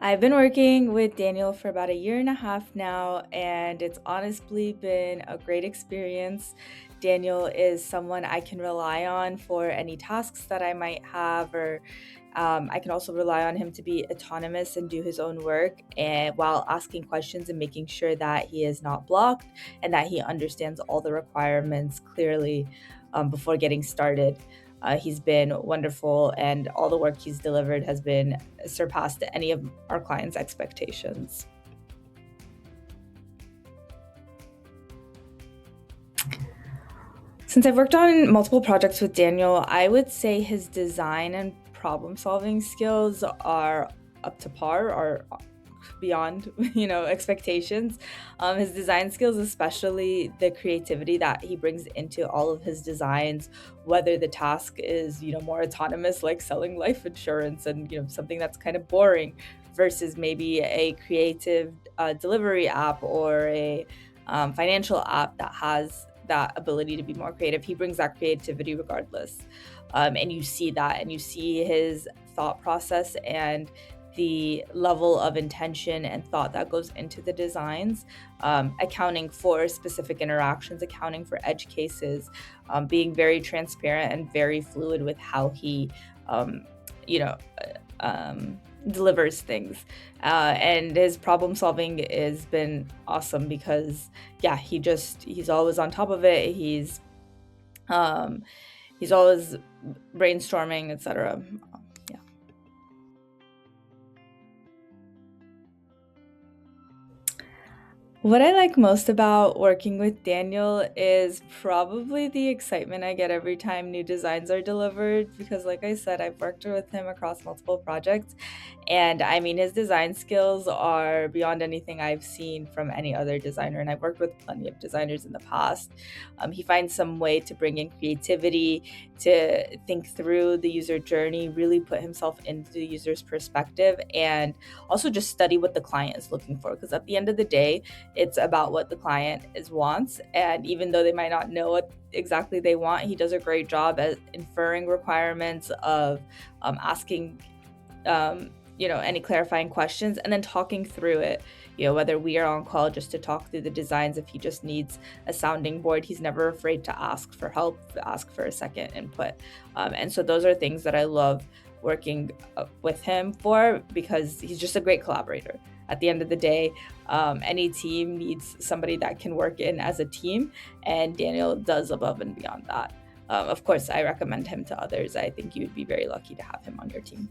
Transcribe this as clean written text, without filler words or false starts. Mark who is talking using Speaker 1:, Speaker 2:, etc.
Speaker 1: I've been working with Daniel for about a year and a half now, and it's honestly been a great experience. Daniel is someone I can rely on for any tasks that I might have, or I can also rely on him to be autonomous and do his own work, and while asking questions and making sure that he is not blocked and that he understands all the requirements clearly before getting started. He's been wonderful, and all the work he's delivered has been surpassed any of our clients' expectations. Since I've worked on multiple projects with Daniel, I would say his design and problem solving skills are up to par or beyond expectations. His design skills, especially the creativity that he brings into all of his designs, whether the task is more autonomous like selling life insurance and something that's kind of boring, versus maybe a creative delivery app or a financial app that has that ability to be more creative. He brings that creativity regardless. And you see that, and you see his thought process and the level of intention and thought that goes into the designs, accounting for specific interactions, accounting for edge cases, being very transparent and very fluid with how he, you know, delivers things. And his problem solving has been awesome because, yeah, he's always on top of it. He's always brainstorming, etc. Yeah. What I like most about working with Daniel is probably the excitement I get every time new designs are delivered, because like I said, I've worked with him across multiple projects, and I mean, his design skills are beyond anything I've seen from any other designer, and I've worked with plenty of designers in the past. He finds some way to bring in creativity, to think through the user journey, really put himself into the user's perspective, and also just study what the client is looking for, because at the end of the day, it's about what the client wants. And even though they might not know what exactly they want, he does a great job at inferring requirements, of asking any clarifying questions, and then talking through it. Whether we are on call just to talk through the designs, if he just needs a sounding board, he's never afraid to ask for help, to ask for a second input. And so those are things that I love working with him for, because he's just a great collaborator. At the end of the day, any team needs somebody that can work in as a team, and Daniel does above and beyond that. Of course, I recommend him to others. I think you'd be very lucky to have him on your team.